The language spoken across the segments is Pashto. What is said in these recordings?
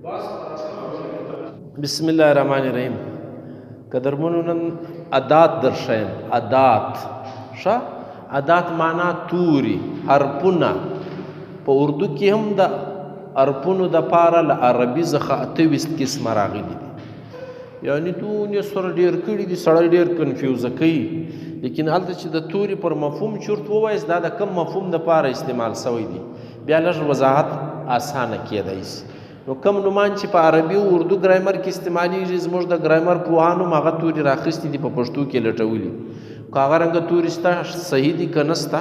بسم الله الرحمن الرحیم. قدرمنو نن ادات درشایم. ادات معنا توري حرفونه. په اردو کې هم د حرفونو د پاره له عربي څخه 28 قسمه راغلي دي. یعنی دونه سره ډېر کړي دي، سړی ډېر کنفیوزه کوي. لیکن هلته چې د توري پر مفهوم چورت ووایست دا د کم مفهوم د پاره استعمال سوی دي، بیا لږ وضاحت اسانه کېدای شي. نو کم نومان چې په عربي او اردو ګرامر کې استعمالیږي، زموږ د ګرامر پوهانو هغه توري راخیستي دي په پښتو کې لټولي. که هغه رنګه توري شته صحیح دي که نسته،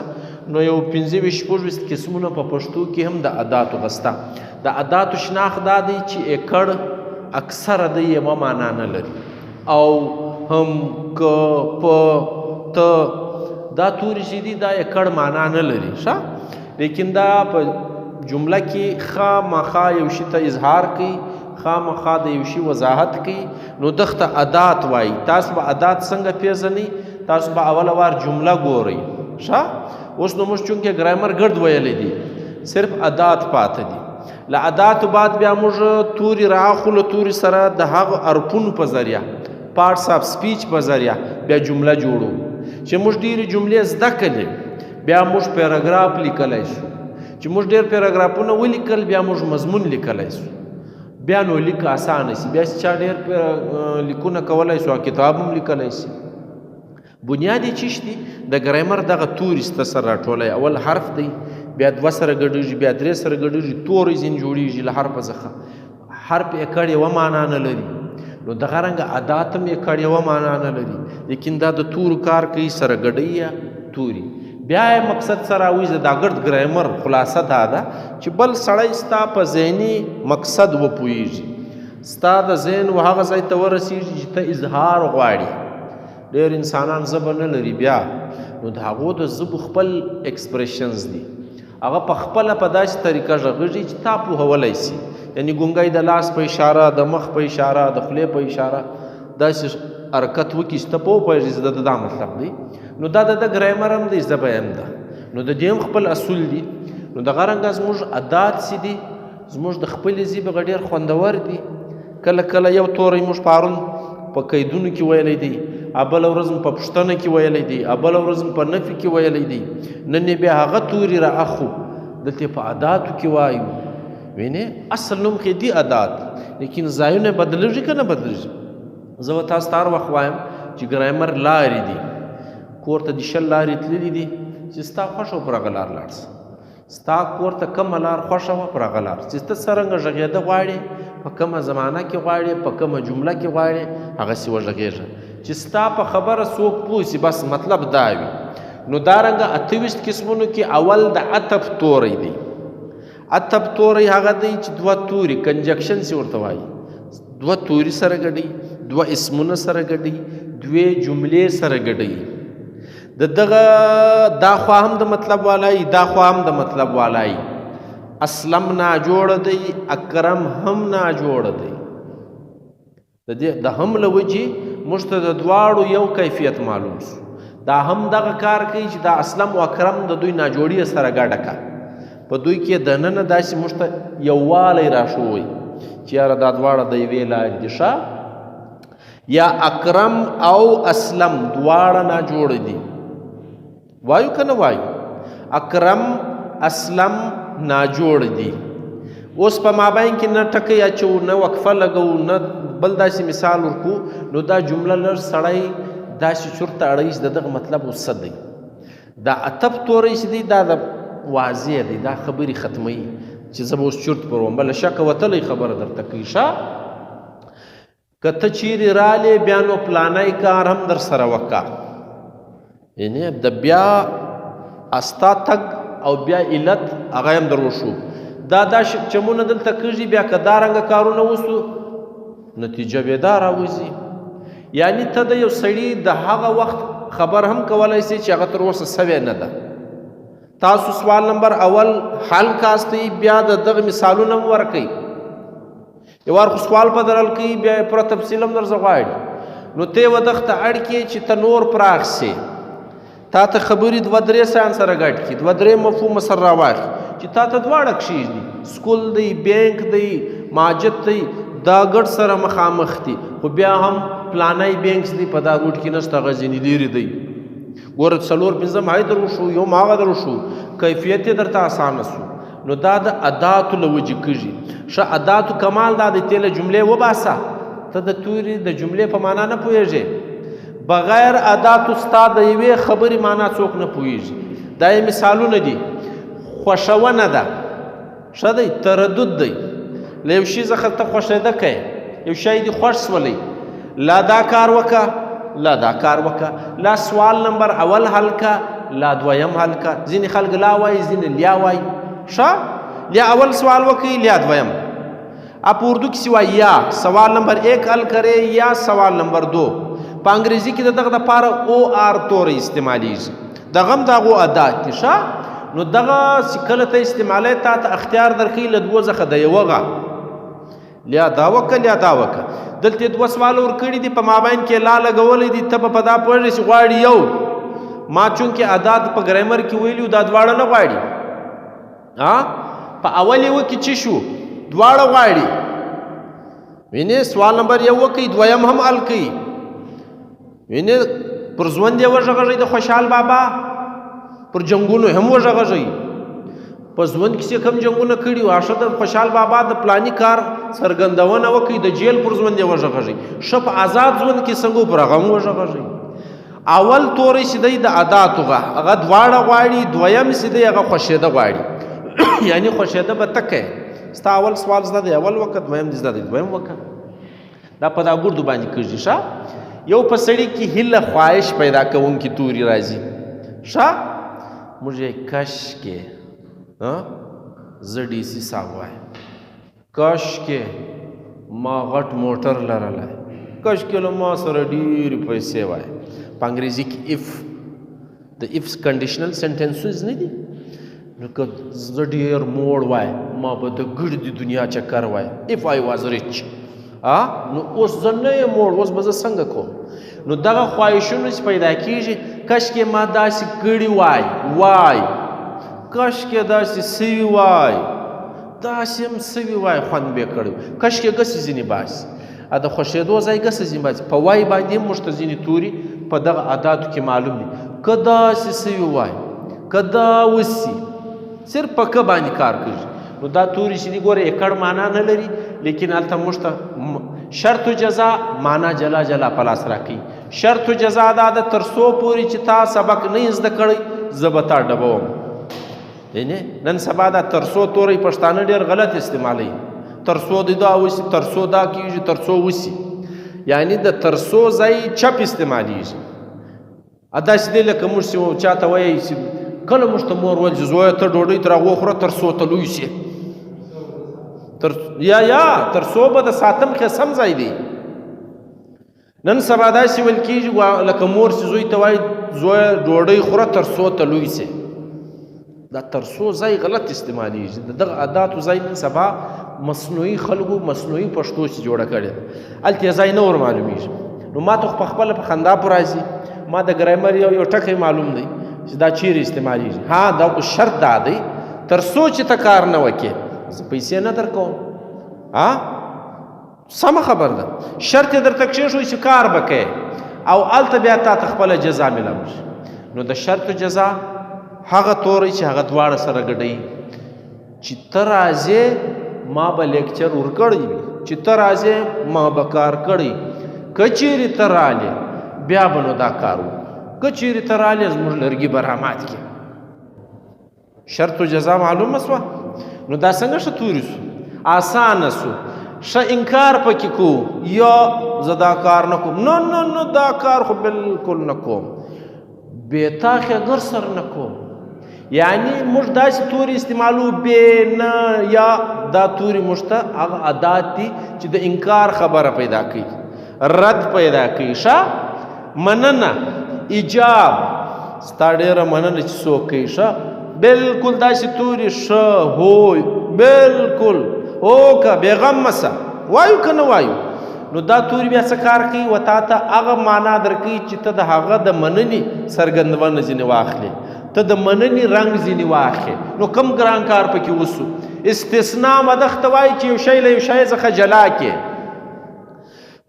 نو یو 25-26 قسمونه په پښتو کې هم د اداتو غسته. د اداتو شناخت دا دی چې اکړ اکثره د یوه معنا نه لري، او هم که په ته دا توري چې دي دا اکړ معنا نه لري لیکن دا په جمله کې خامخا یو شي ته اظهار کوي، خامخا د یو شي وضاحت کوي، نو دغته ادات وایي. تاسو به ادات څنګه پیژنئ؟ تاسو به اوله وار جمله ګورئ. اوس نو موږ چونکې ګرامر ګرد ویلی دي، صرف ادات پاته دي. له اداتو بعد بیا موږ توري رااخلو، له توري سره د هغو حرفونو په ذریعه، پارټس آف سپیچ په ذریعه بیا جمله جوړو. چې موږ ډېرې جملې زده کړې، بیا موږ پیراګراف لیکلی شو. چې موږ ډېر پیراګرافونه ولیکل، بیا موږ مضمون لیکلی شو. بیا نو لیک اسانه شي. بیا چې چا ډېر لیکونه کولی شو، کتاب هم لیکلی شي. بنیادي چیش دي د ګرامر دغه توري سته سره راټولی. اول حرف دی، بیا 2 سره ګډېږي، بیا 3 سره ګډېږي، توری ځینې جوړېږي له حرفه څخه. حرف اکړ یوه معنا نه لري، نو دغه رنګه ادات هم اکړ یوه معنا نه لري، لیکن دا د تورو کار کوي، سره ګډوي یا توري. بیا یې مقصد سره وایي دا ګرد ګرامر خلاصه دا ده چې بل سړی ستا په ذهني مقصد وپوهېږي، ستا د ذهن و هغه ځای ته ورسېږي چې ته اظهار غواړي. ډېر انسانان ژبه نه لري، بیا نو د هغو د ژبو خپل ایکسپریشنز دي، هغه په خپله په داسې طریقه غږېږي چې تا پوهولی سي. یعنې ګونګی د لاس په اشاره، د مخ په اشاره، د خولې په اشاره داسې حرکت وکړي چې ته پوهېږي چې دا مطلب دی. نو دا د ګرامر هم دی، ژبه هم ده، نو د دې هم خپل اصول دي. نو دغه رنګه زموږ ادات چې دي زموږ د خپلې ژبې ډېر خوندور دي. کله کله یو توری موږ پرون په قیدونو کې ویلی دی، بله ورځ په پوښتنه کې ویلی دی، بله ورځ په نفي کې ویلی دی، نن یې بیا هغه توري را اخو دلته په اداتو کې وایو. وینې اصل نوم کې دي ادات، لیکن ځایونه بدلېږي که نه بدلېږي. زه به تاسو ته هر وخت وایم چې ګرامر لارې دي. کور ته د 20 لارې تللي دي چې ستا خوښه وه پر هغه لار لاړ شه. ستا کور ته کومه لار خوښه وه پر هغه لار، چې ته څرنګه غږېده غواړې، په کومه زمانه کې غواړې، په کومه جمله کې غواړې، هغسې وغږېږه چې ستا په خبره څوک پوه سي. بس مطلب دا وي. نو دارنګه 28 قسمونو کې اول د عطف توری دی. عطف توری هغه دی چې 2 توري کنجکشن سي ورته وایي، 2 توري سره ګډوي، 2 اسمونه سره ګډوي، 2 جملې سره ګډوي. دغه دا خوا هم د مطلب والای، دا خوا هم د مطلب والای. اسلم ناجوړه دی، اکرم هم ناجوړه دی. د هم له وجې موږ ته د دواړو یو کیفیت معلوم شو. دا هم دغه کار کوي چې دا اسلم و اکرم د دوی ناجوړي سره ګډه کا، په دوی کې دننه داسې موږ ته یووالی راشوی چې یاره دا دواړه د یوې لارې دي. یا اکرم او اسلم دواړه ناجوړه دي. وایو که نه وایو؟ اکرم اسلم ناجوړ دي. اوس په مابین کې نه ټکی اچو، نه وقفه لګو، نه بل داسې مثال ورکو، نو دا جمله لږ سړی داسې چورته اړوي چې د دغه مطلب اوس څه دی. دا عطف توری چې دی دا د واضح دی، دا خبرې ختموي چې زه به اوس چورت پر وم، بله شکه وتلی خبره درته کوي. که ته چیرې رالی بیا نو پلانی کار هم در سره وکړه. یعنې د بیا استا تګ او بیا علت هغه هم در وشو. دا چمونه دلته کېږي، بیا که دا رنګه کارونه وسو نتیجه بیا دا راوځي. یعنې ته د یو سړي د هغه وخت خبر هم کولی سي چې هغه تر اوسه سوی نه ده. تاسو سوال نمبر اول حل کاستئ، بیا د دغه مثالونه هم ورکوئ. یو وار خو سوال په درل کوي، بیا یې پوره تفصیل هم درځه غواړي، نو ته یې دغته اړ کړې چې ته نور پراخ سې. تا ته خبرې 2-3 سیان سره ګډ کړي، 2-3 مفهوم سره راواخلي چې تا ته دواړه کښېږدي. سکول دی، بینک دی، ماجد ته دا ګډ سره مخامخ دي خو بیا هم پلانای بینکس دي په دا روټ کې نشته هغه ځینې لرې دی ګوره 4-5 مای در وشو یو هغه در وشو کیفیت یې درته اسانه سو نو دا د اداتو له وجې کېږي ښه اداتو کمال دا دی ته له جملې وباسه ته د توري د جملې په معنا نه پوهېږې بغیر اداتو ستا د یوې خبرې معنا څوک نه پوهېږي دا یې مثالونه دي خوښونه ده ښه دی تردد دی له یو شي څخه ته خوښېده کوې یو شی دې خوښ سولی لا دا کار وکړه لا دا کار وکړه لا سوال نمبر اول حل کا لا دویم حل کا ځینې خلک لا وایي ځینې لیا وایي ښه لیا اول سوال وکړي لیا دویم آپ اردو کې سوای یا سوال نمبر 1 حل کرے یا سوال نمبر 2 په انګریزي کې دغه لپاره او آر تورې استعمالیږي دغه هم دغه ادات دي ښه نو دغه کله ته استعمالوي تا ته اختیار درکوي له دوه څخه د یوه لیا دا وکړه لیا دا وکړه دلته 2 سوال ورکړي دي په مابین کې لا لګولی دي ته په دا پوهېږې چې غواړي یو ما چونکې ادات په ګرامر کې ویلي دا دواړه نه غواړي په اول یې وکړي چې شو دواړه غواړي وینې سوال نمبر 1 وکړي دویم هم حل کوي وینې پر ژوند یې وژغږئ د خوشحال بابا پر جنګونو هم وژغږئ په ژوند کې چې کوم جنګونه کړي واشه د خوشحال بابا د پلاني کار څرګندونه وکړي د جیل پر ژوند یې وژغږئ ښه په آزاد ژوند کې څنګه پر هغه هم وژغږئ اول توری چې دی د اداتو هغه دواړه غواړي دویم چې دی هغه خوښېده غواړي یعنی خوښېده به ته کوې ستا اول سوال زده دی اول وکړه دویم دې زده دی دویم وکړه دا په دا ګردو باندې کېږي ښه یو په سړي کې هیله خواهش پیدا کوونکي توري راځي ښه مجھے کش کې زه ډي سي صاحب وایم کش کې ما غټ موټر لرلی کش کې له ما سره ډېرې پیسې وای په انګریزي کې اف د اف کنډیشنل سنټنسز نه دي نو که زه ډېر موړ وای ما به د ګرد دنیا چکر وای اف آی واز ریچ نو اوس زه نه یم موړ اوس به زه څنګه کوم نو دغه خواهشونه چې پیدا کېږي کش کې ما داسې کړي وای کش کې داسې سوي وای داسې هم سوي وای خوند به کړی کش کې ګسې ځینې باسي د خوښېدو ځای ګسې ځینې باسي په وای باندې هم موږ ته ځینې توري په دغه اداتو کې معلوم دي که داسې سوي وای که دا وسي صرف په که باندې کار کوي نو دا توري چې دي ګوره اکړ معنا نه لري لیکن هلته موږ ته شرط و جزا معنا جلا جلا په لاس راکوي شرط و جزا دا د تر څو پورې چې تا سبق نه زده کړی زه به تا ډبوم نن سبا دا تر څو تورې پښتانه ډېر غلط استعمالوي تر څو د دا وسي تر څو دا کېږي تر څو وسي یعنی د تر څو ځای چپ استعمالیږي داسې دی لکه موږ چې چاته وایي چې کله موږ ته مور ویل چې زویه ته ډوډۍ تر هغه وخوره تر څو ته لوی سي یا تر څو به د ساتم خصم ځای دی نن سبا داسې ویل کېږي لکه مور چې زوی ته وایي زویه ډوډۍ خوره تر څو ته لوی سي دا تر څو ځای غلط استعمالیږي د دغه اداتو ځای نن سبا مصنوعي خلکو مصنوعي پښتو چې جوړه کړې هلته یې ځای نه ور معلومیږي نو ما ته خو پخپله په خندا په راځي ما د ګرامر یو ټکی معلوم دی چې دا چیرې استعمالیږي دا خو شرط دا دی تر څو چې ته کار نه وکړې زه پیسې نه درکوم سمه خبر ده شرط یې درته کښېښوي چې کار به کوې او هلته بیا تا ته خپله جزا میلاو شي نو د شرط و جزا هغه توری چې هغه دواړه سره ګډوي چې ته راځې ما به لیکچر ورکړی وي چې ته راځې ما به کار کړی که چیرې ته رالې بیا به نو دا کار وکړو که چیرې ته رالې زموږ لرګي به رامات کړي شرط و جزا معلومه سوه نو دا څنګه ښه توري سو آسانه سو ښه انکار پکې کو یا زه دا کار نه کوم نه دا کار خو بالکل نه کوم بېتاخې اگر سر نه کوم یعنی موږ داسې توري استعمالو بې نه یا دا توري موږ ته هغه عادات دي چې د انکار خبره پیدا کوي رد پیدا کوي ښه مننه ایجاب ستا ډېره مننه چې څوک کوي ښه بالکل داسې توري ښه هوی بالکل هوکه بېغمه سه وایو که نه وایو نو دا توري بیا څه کار کوي و تا ته هغه معنا درکوي چې ته د هغه د مننې څرګندونه ځینې واخلې ته د مننې رنګ ځینې واخلې نو کم ګران کار پکې وسو استثناء مدخ ته وایي چې یو شی له یو شی څخه جلا کې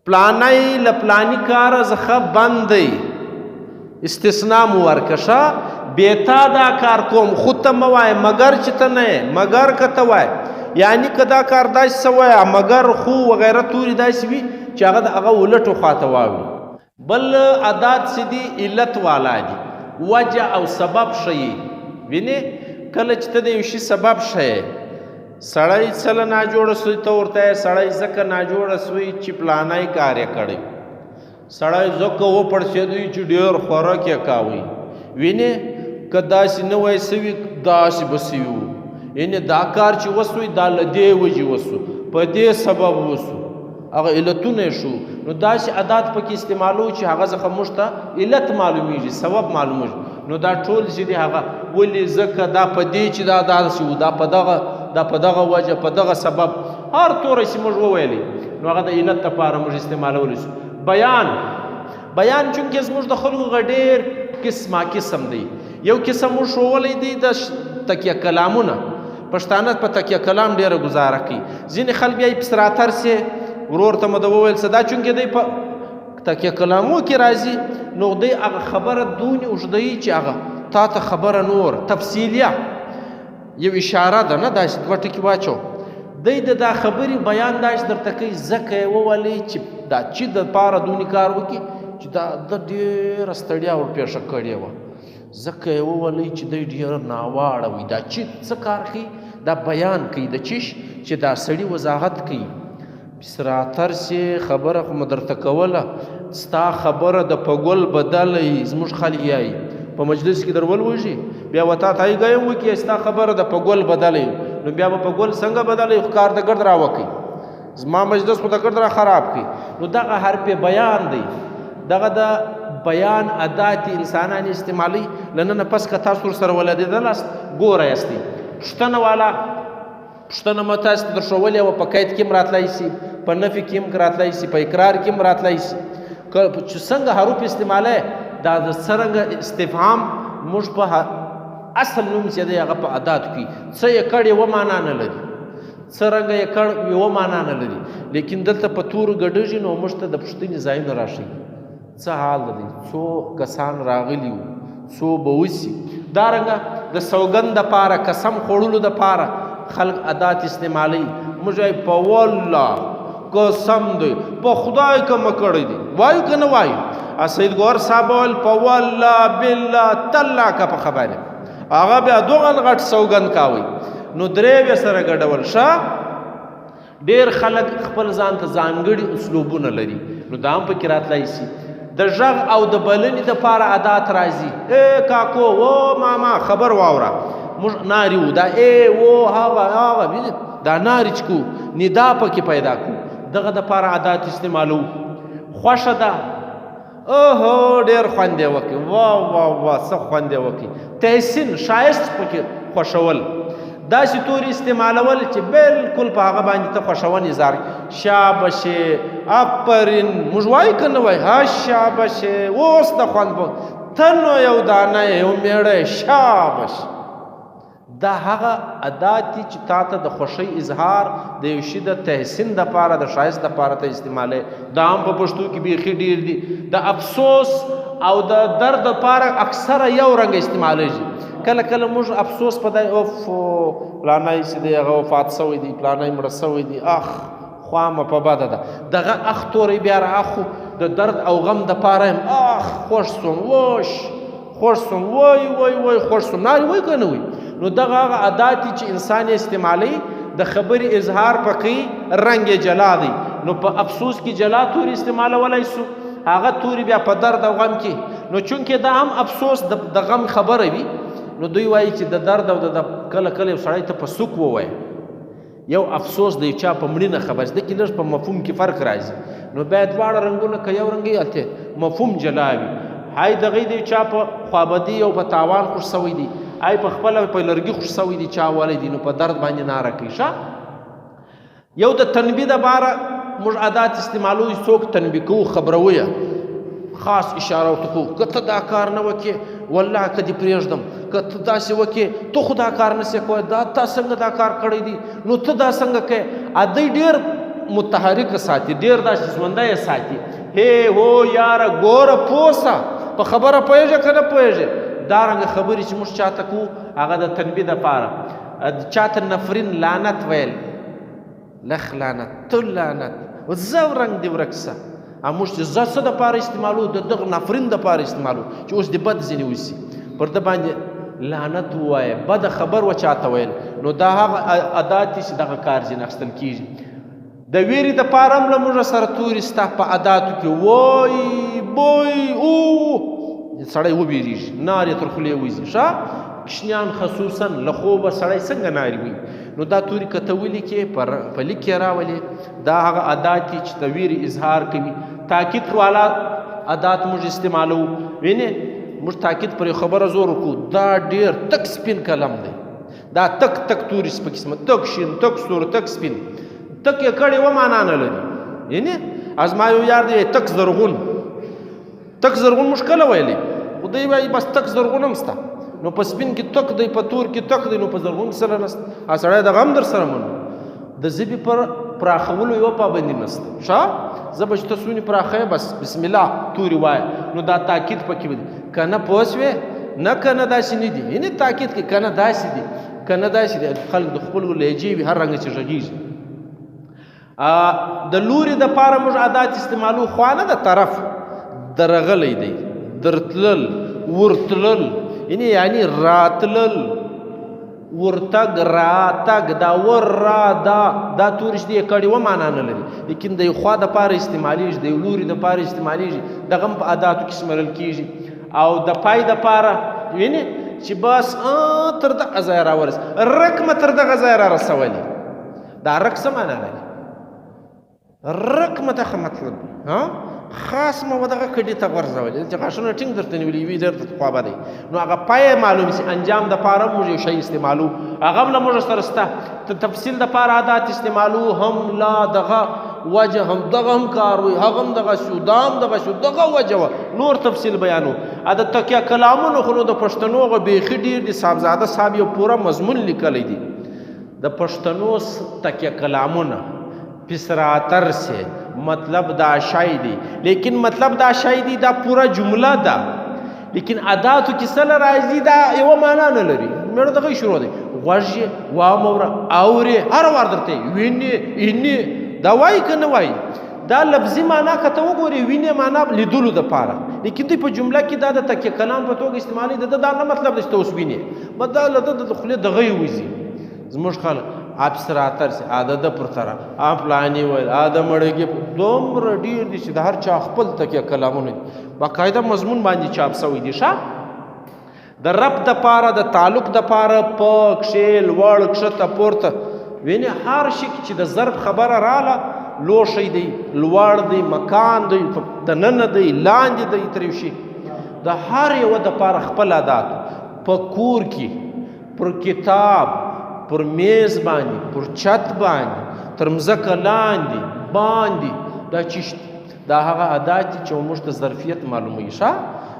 پلانی له پلانی کاره څخه بند دی استثناء مو ورکشه بیتا دا کار کوم خود ته مه وایه مګر چې ته نه یې مګر که ته وایه یعنی که دا کار داسې څه وایه مګر خو وغیره تورې داسې وي چې هغه د هغه ولټو خواته واوړي بل عادات چې دي علت والا دي وجه او سبب ښیي وینې کله چې ته د یو شي سبب ښیې سړی څله ناجوړه سوی ته ورته یې سړی ځکه ناجوړه سوی چې پلانی کار یې کړی سړی ځکه وپړسېدی چې ډېر خوراک یې کاوی وینې که داسې نه وای سوي داسې به سوي وو یعنې دا کار چې وسوی دا له دې وجې وسو په دې سبب وسو هغه علتونه شو نو داسې عادات پکې استعمالو چې هغه څخه موږ ته علت معلومیږي سبب معلومیږي نو دا ټول چې دی هغه ولې ځکه دا په دې چې دا داسې وو دا په دغه وجه په دغه سبب هر توری چې موږ وویلی نو هغه د علت لپاره موږ استعمالولی شو بیان چونکې زموږ د خلکو هغه ډېر قسم دی یو قسم موږ ښوولی دی د تکیه کلامونه پښتانه په تکیه کلام ډېره ګزاره کوي ځینې خلک بیا یې په سراتر سې ورور ته مو د وویل څه دا چونکې دی په تکیه کلامو کې راځي نو دی هغه خبره دونې اوږدوي چې هغه تا ته خبره نور تفصیلیه یو اشاره ده نه داسې دوه ټکي واچو دی د دا خبرې بیان داسې درته کوي ځکه یې وولئ چې دا چې دپاره دونې کار وکړي چې دا د ډېره ستړیا ورپېښه کړې وه ځکه یې وولئ چې دی ډېره ناواړه وي دا چې څه کار کوي دا بیان کوي د چیش چې دا سړي وضاحت کوي سراتر سي خبره خو مو درته کوله ستا خبره د په ګل بدله زموږ خلک یایي په مجلس کې در ولوږي بیا وتا ته یې ګایم وکړي ستا خبره د په ګل بدله نو بیا به په ګل څنګه بدله ښکار د ګرد راوکړي زما مجلس خو د ګرد را خراب کړي نو دغه حرف بیان دی دغه د بیان عادات انسانان استعمالي لننه پس که تاسو ورسره ولدېدلاست ګوره یاستئ پوښتنه والا پوښتنه مو تاسو ته درښولې وه په قید کې هم راتلی شي په نفي کې هم راتلی شي په اقرار کې هم راتلی شي چې څنګه حروف استعمالی دا د څرنګه استفهام موږ په اصل نوم چې دی هغه په عاداتو کې څه یې کړ یوه معنا نه لري څرنګه یې کړ یوه معنا نه لري لیکن دلته په تورو ګډېږي نو موږ ته د پوښتنې ځایونه راښیي څه حال دی څو کسان راغلي وو څو به وسي دارنګه د سوګند دپاره قسم خوړلو دپاره خلق عادات استعمالی موږ وایو په والله قسم دی په خدای که مه کړی دی وایو که نه وایو سید ګوهر صاحب ویل په والله بالله تالله که په خبره هغه بیا دوغن غټ سوګند کاوی نو درې بیا سره ګډول ښه ډېر خلک خپل ځان ته ځانګړي اسلوبونه لري نو دا هم پکې راتلی شي د غږ او د بلنې دپاره عادات راځي کاکو و ماما خبر واوره موږ ناري وو دا و هغه دا ناري چې کو ندا پکې پیدا کو دغه دپاره عادات استعمالو خوښه ده اوهو ډېر خوند یې وکړي وا څه خوند یې وکړي تحسین ښایست پکې خوښول داسې تورې استعمالول چې بالکل په هغه باندې ته خوښون اظهار شابشې آفرین موږ وایو که نه وایو ها شابشې اوس د خوند ته نو یو دانه یو میړی شابش دا هغه عادات دي چې تا ته د خوښۍ اظهار د یو شي د تحسین دپاره د ښایست دپاره ته استعمالی دا هم په پښتو کې بیخي ډېر دي د افسوس او د درد دپاره اکثره یو رنګ استعمالیږي کله کله موږ افسوس په دی اوف پلانی چې دی هغه وفات سوی دی پلانی مړه سوی دی اخ خوا مه په بده ده دغه اخ توری بیا رااخو د درد او غم دپاره یم اخ خوښ سوم وش خوښ سوم وای خوښ سوم نارې وای که نه وای نو دغه هغه عادات دي چې انسان یې استعمالوي د خبرې اظهار پکې رنګ یې جلا دی نو په افسوس کې جلا توري استعمالولی سو هغه توري بیا په درد او غم کې نو چونکې دا هم افسوس د غم خبره وي نو دوی وایي چې د درد او د کله کله یو سړی ته په سوک ووایه یو افسوس د یو چا په مړینه خبر د کې لږ په مفهوم کې فرق راځي نو بیا دواړه رنګونه که یو رنګ هلته مفهوم جلا وي هی د هغې د یو چا په خوابدي او په تاوان خوش سوی دی هی په خپله په لرګي خوش سوی دی چا والی دی نو په درد باندې ناره کوي ښه یو د تنبیه دپاره موږ عادات استعمالو څوک تنبیه کوو خبرویه خاص اشاره ورته کوو که ته دا کار نه وکړې والله که دې پرېږدم که ته داسې وکړې ته خو دا کار نسې کوی دا تا څنګه دا کار کړی دی نو ته دا څنګه کوې دوی ډېر متحرک ساتي ډېر داسې ژوندی ساتي هی هو یاره ګوره پوه سه په خبره پوهېږې که نه پوهېږې دارنګه خبرې چې موږ چاته کوو هغه د تنبیه دپاره چاته نفرین لعنت ویل لخ لعنت تو لعنت زه رنګ دې ورک سه موږ چې زه څه دپاره استعمالو د دغه نفرین دپاره استعمالو چې اوس دې بد ځینې وسي پر ده باندې لعنت ووایه بده خبر و چاته ویل نو دا هغه عادات دي چې دغه کار ځینې اخیستل کېږي د ویرې دپاره هم له موږ سره تورې سته په عاداتو کې وای بوی او سړی وبېرېږي نار یې تر خولې وځي ښه کوچنیان خصوصا له خوبه سړی څنګه نارې وي نو دا تورې که ته ولیکې په لیک کې راولې دا هغه عادات دي چې د ویرې اظهار کوي تاکید والا عادات موږ استعمالوو وینې موږ تاکید پر یو خبره زور وکړو دا ډېر تک سپین قلم دی دا تک تک تورې پکې تک شین تک سور تک سپین تک یې کړې و معنا نه لري یعنې زما یو یار دی تک زرغون موږ کله ویلی خو دی وایي بس تک زرغون هم شته نو په سپین کې تک دی په تور کې تک دی نو په زرغون کې سره نشته سړی دغه هم در سره منو د ژبې پر پراخولو یوه پابندي نشته ښه زه به چې ته څونې پراخوې بس بسم الله تورې وایه نو دا تاکید پکې به دي که نه پوه شوې نه که نه داسې نه دي یعنې تاکید کې که نه داسې دي که نه داسې دي خلک د خپلو لهجې وي هر رنګه چې غږېږي د لورې دپاره موږ عادات استعمالو خوا نه د طرف درغلی دی درتلل ورتلل یعنی راتلل ورتګ راتګ دا ور را دا تورش دی کړي و معنا نه لري لیکن د یو خوا دپاره استعمالیږي د یو لوري دپاره استعمالیږي دغه هم په عاداتو کې شمېرل کېږي او د پای دپاره وینې چې بس تر دغه ځایه راورس رک مه تر دغه ځایه را رسولي دا رک څه معنا لري رک مه دغه مطلب خاص مه و دغه کډې ته غورځولې چې غاښونه ټینګ درته نیولي وي درته خوا به دی نو هغه پای معلوم شي انجام دپاره موږ یو شی استعمالو هغه هم له موږ سره شته تفصیل دپاره عادات استعمالو هم لا دغه وجه هم دغه هم کار وي هغه هم دغه شو دا هم دغه شو دغه وجه وه نور تفصیل بیانو د تکیه کلامونو خو نو د پښتنو هغه بیخي ډېر دي صاحبزاده صاحب یو پوره مضمون لیکلی دی د پښتنو تکیه کلامونه پسراتر سے مطلب دا شای دی لیکن مطلب دا شای دی دا پورا جمله ده لیکن عاداتو کې څه راځي دا یوه معنا نه لري مېړه دغه شروع دی غوږ یې واموره اورې هر وار درته وینې اینې دا وایي که نه وایي دا لفظي معنا که ته وګورې وینې معنا لیدلو دپاره لیکن دوی په جمله کې دا د تکیه کلام په توګه استعمالوي د ده دا نه مطلب دی چې ته اوس وینې دا له ده د خولې دغه یې وځي زموږ خلک ابسراتر سے د پر طرف پلانی ویل د مړګي دومره ډېر دي چې د هر چا خپل تکیه کلامونه دي باقاعده مضمون باندې چاپ شوی دي ښه د رب دپاره د تعلق دپاره پک شیل وړ کښته پورته وینې هر شي چې د ضرب خبره راله لوښی دی لوړ دی مکان دی دننه دی لاندې دی تر یو شي د هر یوه دپاره خپل عادات په کور کې پر کتاب پر میز باندې پر چت باندې تر مځکه لاندې باندې دا چیشت دا هغه عادات دي چې موږ ته ظرفیت معلوموي ښه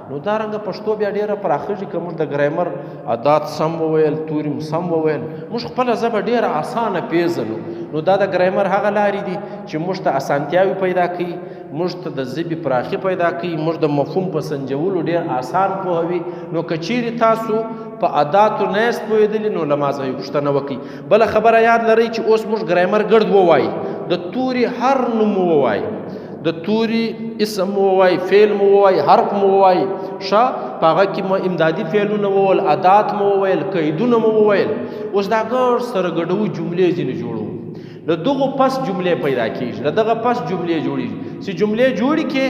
نو دارنګه پښتو بیا ډېره پراخېږي که موږ د ګرامر عادات سم وویل توري م سم وویل موږ خپله ژبه ډېره اسانه پیژنو نو دا د ګرامر هغه لارې دي چې موږ ته اسانتیاوې پیدا کوي موږ ته د ژبې پراخي پیدا کوي موږ د مفهوم په سنجولو ډېر آسان پوهوي نو که چیرې تاسو په عاداتو نه یاست پوهېدلي نو له ما څخه یې پوښتنه وکړئ بله خبره یاد لرئ چې اوس موږ ګرامر ګرد ووایي د توري هر نوم ووایي د توري اسم مو ووایي فعل مو ووایي حرف مو ووایي ښه په هغه کې مو امدادي فعلونه وویل عادات مو وویل قیدونه مو وویل اوس دا ګډ سره ګډوو جملې ځینې جوړوو له دغو پس جملې پیدا کېږي له دغه پس جملې جوړېږي چې جملې جوړې کې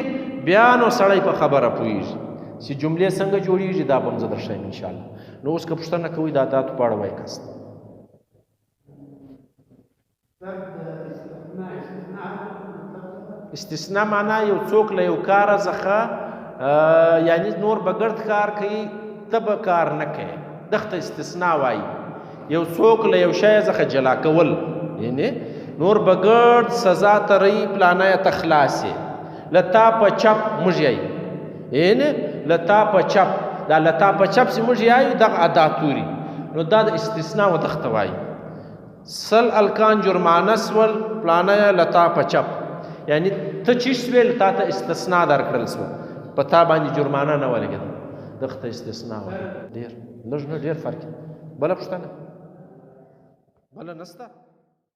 بیا نو سړی په خبره پوهېږي چې جملې څنګه جوړېږي دا به هم زه درښیم انشاءالله نو اوس که پوښتنه کوئ د عاداتو په اړه وایي کس استثناء معنا یو څوک له یو کاره څخه یعنی نور به ګرد کار کوي ته به کار نه کوې دغه استثناء وایي یو څوک له یو شی څخه جلا کول یعنی نور به ګرد سزا ته رهي پلانه یې ته خلاص یې له تا په چپ موږ یعنی له تا په چپ دا لتا په چپ چې موږ یایو دغه ادا توري نو دا د استثناء و دغه ته وایي سل الکان جرمانه سول پلانه لتا په چپ یعنی ته چې سویل تا ته استثناء درکړل سو په تا باندې جرمانه نه ولګېده دغه ته استثناء وایي ډېر لږ نه ډېر فرق بله پوښتنه بله نسته